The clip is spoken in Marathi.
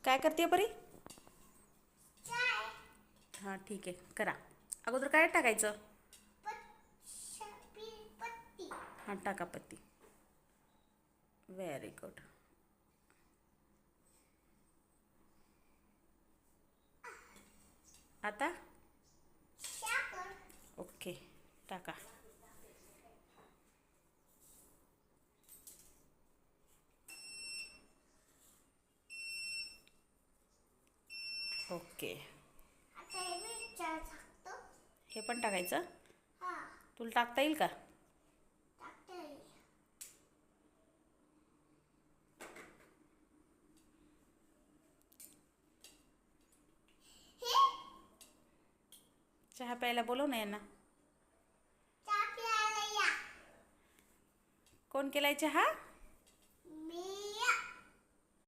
काय करते परी? हां ठीक आहे, करा. अगोदर काय टाकायचं? हां टाका पत्ती. Very good. आता ओके टाका. ओके हे पण टाकायचं. तुला टाकता येईल का? चहा प्यायला बोलव ना यांना. कोण केलाय चहा?